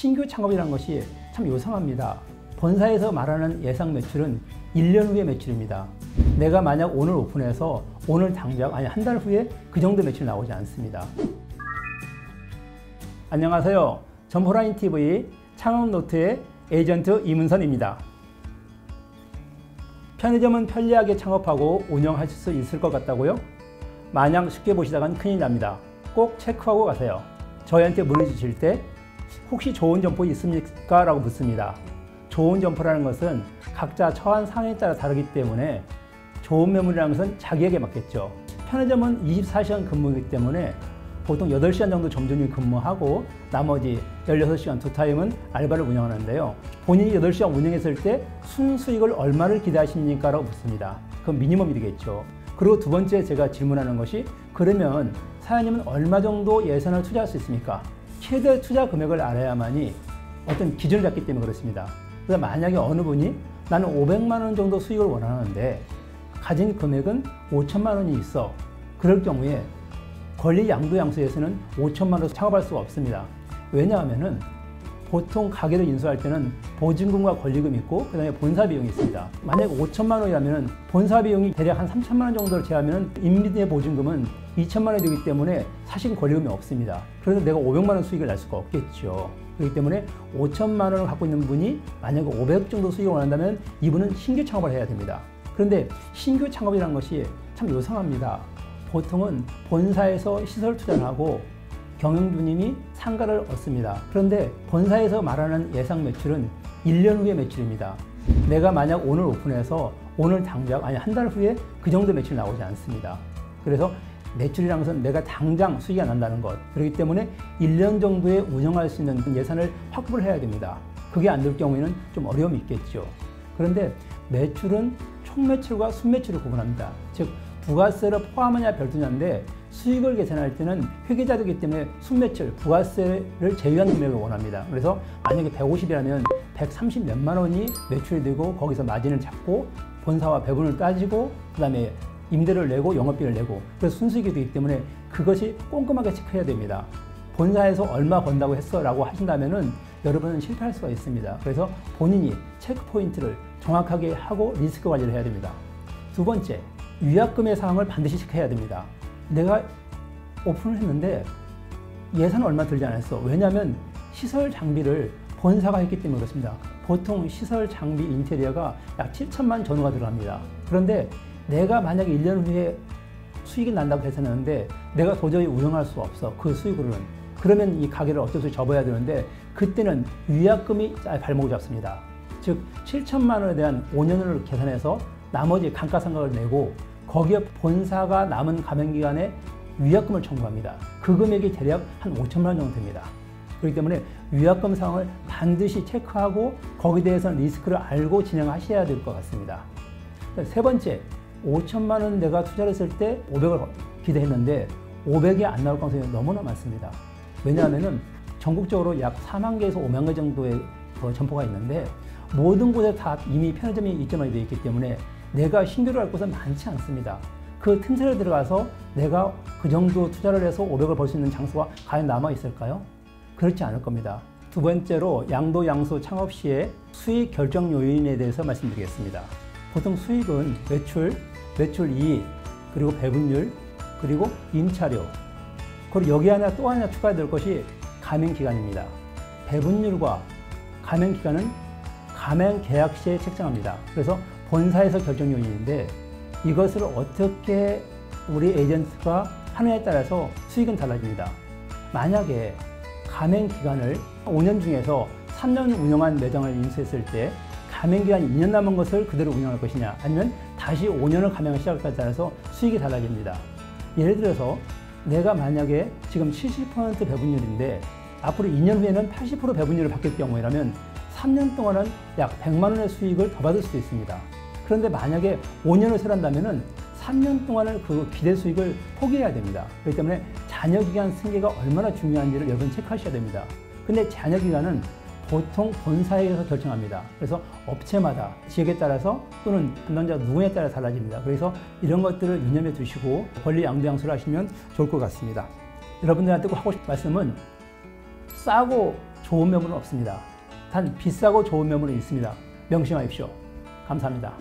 신규 창업이라는 것이 참 요상합니다. 본사에서 말하는 예상 매출은 1년 후의 매출입니다. 내가 만약 오늘 오픈해서 오늘 당장 아니 한 달 후에 그 정도 매출 나오지 않습니다. 안녕하세요. 점포라인TV 창업노트의 에이전트 이문선입니다. 편의점은 편리하게 창업하고 운영하실 수 있을 것 같다고요? 마냥 쉽게 보시다간 큰일 납니다. 꼭 체크하고 가세요. 저희한테 문의 주실 때 혹시 좋은 점포 있습니까? 라고 묻습니다. 좋은 점포라는 것은 각자 처한 상황에 따라 다르기 때문에 좋은 매물이라는 것은 자기에게 맞겠죠. 편의점은 24시간 근무이기 때문에 보통 8시간 정도 점주님이 근무하고 나머지 16시간 두 타임은 알바를 운영하는데요. 본인이 8시간 운영했을 때 순수익을 얼마를 기대하십니까? 라고 묻습니다. 그건 미니멈이 되겠죠. 그리고 두 번째 제가 질문하는 것이 그러면 사장님은 얼마 정도 예산을 투자할 수 있습니까? 최대 투자 금액을 알아야만이 어떤 기준을 잡기 때문에 그렇습니다. 그래서 만약에 어느 분이 나는 500만 원 정도 수익을 원하는데 가진 금액은 5천만 원이 있어. 그럴 경우에 권리 양도양수에서는 5천만 원으로 창업할 수가 없습니다. 왜냐하면은 보통 가게를 인수할 때는 보증금과 권리금이 있고 그 다음에 본사 비용이 있습니다. 만약 5천만 원이라면 본사 비용이 대략 한 3천만 원 정도를 제하면 임대의 보증금은 2천만 원이 되기 때문에 사실 권리금이 없습니다. 그래서 내가 500만 원 수익을 낼 수가 없겠죠. 그렇기 때문에 5천만 원을 갖고 있는 분이 만약에 500 정도 수익을 원한다면 이분은 신규 창업을 해야 됩니다. 그런데 신규 창업이라는 것이 참 요상합니다. 보통은 본사에서 시설 투자를 하고 경영주님이 상가를 얻습니다. 그런데 본사에서 말하는 예상 매출은 1년 후의 매출입니다. 내가 만약 오늘 오픈해서 오늘 당장 아니 한 달 후에 그 정도 매출이 나오지 않습니다. 그래서 매출이라는 것은 내가 당장 수익이 안 난다는 것. 그렇기 때문에 1년 정도에 운영할 수 있는 예산을 확보를 해야 됩니다. 그게 안 될 경우에는 좀 어려움이 있겠죠. 그런데 매출은 총 매출과 순매출을 구분합니다. 즉 부가세를 포함하냐 별도냐인데 수익을 계산할 때는 회계자료이기 때문에 순매출, 부가세를 제외한 금액을 원합니다. 그래서 만약에 150이라면 130 몇만 원이 매출이 되고 거기서 마진을 잡고 본사와 배분을 따지고 그 다음에 임대료를 내고 영업비를 내고 그래서 순수익이 되기 때문에 그것이 꼼꼼하게 체크해야 됩니다. 본사에서 얼마 번다고 했어 라고 하신다면은 여러분은 실패할 수가 있습니다. 그래서 본인이 체크 포인트를 정확하게 하고 리스크 관리를 해야 됩니다. 두 번째, 위약금의 사항을 반드시 체크해야 됩니다. 내가 오픈을 했는데 예산은 얼마 들지 않았어. 왜냐하면 시설 장비를 본사가 했기 때문에 그렇습니다. 보통 시설 장비 인테리어가 약 7천만 전후가 들어갑니다. 그런데 내가 만약에 1년 후에 수익이 난다고 계산했는데 내가 도저히 운영할 수 없어. 그 수익으로는. 그러면 이 가게를 어쩔 수 없이 접어야 되는데 그때는 위약금이 발목을 잡습니다. 즉 7천만 원에 대한 5년을 계산해서 나머지 감가상각을 내고 거기에 본사가 남은 가맹기간에 위약금을 청구합니다. 그 금액이 대략 한 5천만 원 정도 됩니다. 그렇기 때문에 위약금 상황을 반드시 체크하고 거기에 대해서는 리스크를 알고 진행하셔야 될 것 같습니다. 세 번째, 5천만 원 내가 투자를 했을 때 500을 기대했는데 500이 안 나올 가능성이 너무나 많습니다. 왜냐하면 전국적으로 약 4만 개에서 5만 개 정도의 점포가 있는데 모든 곳에 다 이미 편의점이 입점이 되어 있기 때문에 내가 신규로 할 곳은 많지 않습니다. 그 틈새를 들어가서 내가 그 정도 투자를 해서 500을 벌 수 있는 장소가 과연 남아 있을까요? 그렇지 않을 겁니다. 두 번째로 양도 양수 창업 시의 수익 결정 요인에 대해서 말씀드리겠습니다. 보통 수익은 매출 이익, 그리고 배분율, 그리고 임차료, 그리고 여기 또 하나 추가될 것이 가맹기간입니다. 배분율과 가맹기간은 가맹계약 시에 책정합니다. 그래서 본사에서 결정 요인인데 이것을 어떻게 우리 에이전트가 하느냐에 따라서 수익은 달라집니다. 만약에 가맹기간을 5년 중에서 3년 운영한 매장을 인수했을 때 가맹기간이 2년 남은 것을 그대로 운영할 것이냐 아니면 다시 5년을 가맹을 시작할까에 따라서 수익이 달라집니다. 예를 들어서 내가 만약에 지금 70% 배분율인데 앞으로 2년 후에는 80% 배분율을 바뀔 경우라면 3년 동안은 약 100만 원의 수익을 더 받을 수도 있습니다. 그런데 만약에 5년을 세란다면은 3년 동안을 그 기대 수익을 포기해야 됩니다. 그렇기 때문에 잔여기간 승계가 얼마나 중요한지를 여러분 체크하셔야 됩니다. 근데 잔여기간은 보통 본사에서 결정합니다. 그래서 업체마다 지역에 따라서 또는 담당자 누구에 따라 달라집니다. 그래서 이런 것들을 유념해 두시고 권리 양도양수를 하시면 좋을 것 같습니다. 여러분들한테 꼭 하고 싶은 말씀은 싸고 좋은 매물은 없습니다. 단 비싸고 좋은 매물은 있습니다. 명심하십시오. 감사합니다.